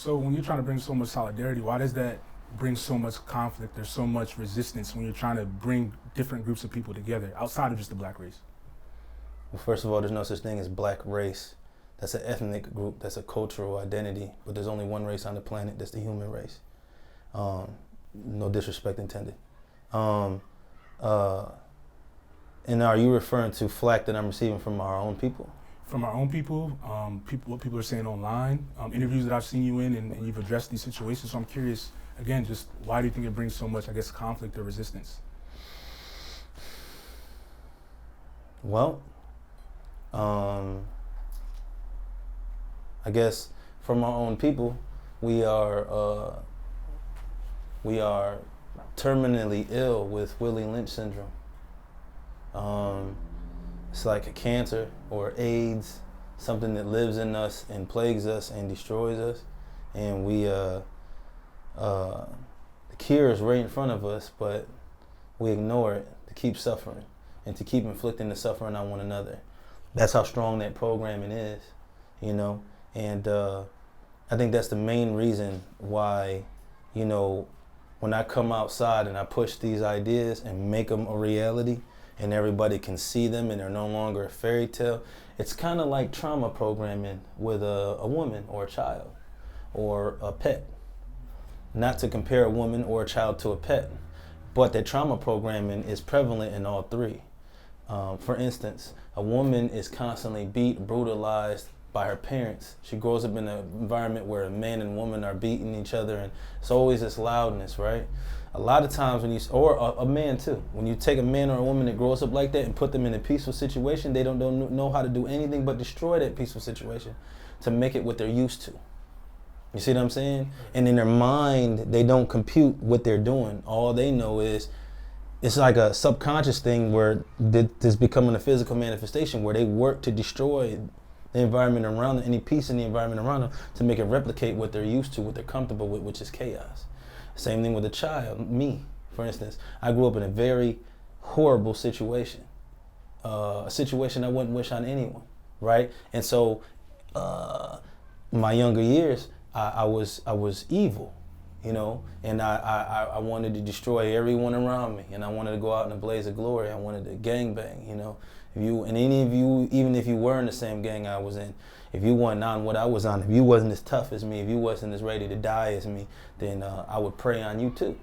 So when you're trying to bring so much solidarity, why does that bring so much conflict? There's so much resistance when you're trying to bring different groups of people together outside of just the black race. Well, first of all, there's no such thing as black race. That's an ethnic group, that's a cultural identity, but there's only one race on the planet, that's the human race. No disrespect intended. And are you referring to flack that I'm receiving from our own people? From our own people, what people are saying online, interviews that I've seen you in, and you've addressed these situations. So I'm curious, again, just why do you think it brings so much, I guess, conflict or resistance? Well, I guess from our own people, we are terminally ill with Willie Lynch syndrome. It's like a cancer or AIDS, something that lives in us and plagues us and destroys us. And the cure is right in front of us, but we ignore it to keep suffering and to keep inflicting the suffering on one another. That's how strong that programming is, you know? And I think that's the main reason why, you know, when I come outside and I push these ideas and make them a reality, and everybody can see them and they're no longer a fairy tale. It's kind of like trauma programming with a woman or a child or a pet. Not to compare a woman or a child to a pet, but that trauma programming is prevalent in all three. For instance, a woman is constantly beat, brutalized by her parents. She grows up in an environment where a man and woman are beating each other, and it's always this loudness, right? A lot of times when or a man too, when you take a man or a woman that grows up like that and put them in a peaceful situation, they don't know how to do anything but destroy that peaceful situation to make it what they're used to. You see what I'm saying? And in their mind, they don't compute what they're doing. All they know is, it's like a subconscious thing where this becoming a physical manifestation where they work to destroy the environment around them, any peace in the environment around them, to make it replicate what they're used to, what they're comfortable with, which is chaos. Same thing with a child. Me, for instance, I grew up in a very horrible situation, a situation I wouldn't wish on anyone, right? And so, my younger years, I was evil, you know, and I wanted to destroy everyone around me, and I wanted to go out in a blaze of glory. I wanted to gangbang, you know. If you, and any of you, even if you were in the same gang I was in, if you weren't on what I was on, if you wasn't as tough as me, if you wasn't as ready to die as me, then I would prey on you too.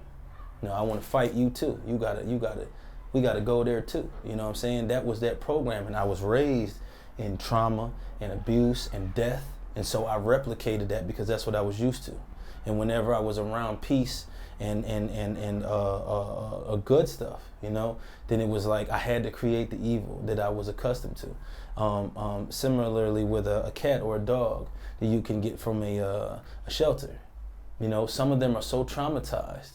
You know, I want to fight you too. We gotta go there too. You know what I'm saying? That was that program, and I was raised in trauma and abuse and death, and so I replicated that because that's what I was used to. And whenever I was around peace and good stuff, you know, then it was like I had to create the evil that I was accustomed to. Similarly with a cat or a dog that you can get from a shelter. You know, some of them are so traumatized.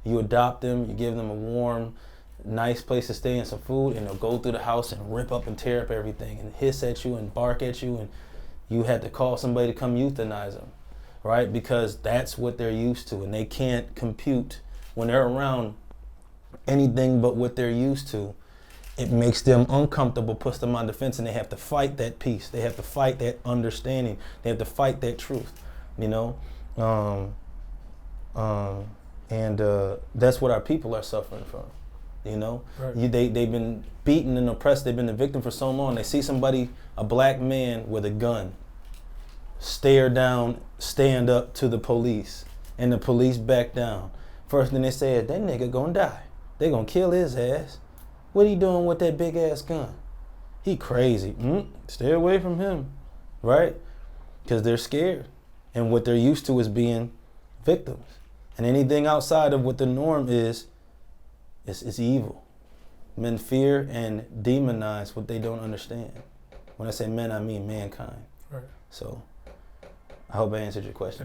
You adopt them, you give them a warm, nice place to stay and some food, and they'll go through the house and rip up and tear up everything and hiss at you and bark at you, and you had to call somebody to come euthanize them, right? Because that's what they're used to, and they can't compute when they're around anything but what they're used to. It makes them uncomfortable, puts them on defense, and they have to fight that peace. They have to fight that understanding. They have to fight that truth, you know? That's what our people are suffering from, you know? Right. They've been beaten and oppressed. They've been the victim for so long. They see somebody, a black man with a gun, stare down, stand up to the police, and the police back down. First thing they say is, that nigga gonna die. They gonna kill his ass. What he doing with that big ass gun? He crazy. Stay away from him, right? Because they're scared. And what they're used to is being victims. And anything outside of what the norm is evil. Men fear and demonize what they don't understand. When I say men, I mean mankind. Right. So I hope I answered your question.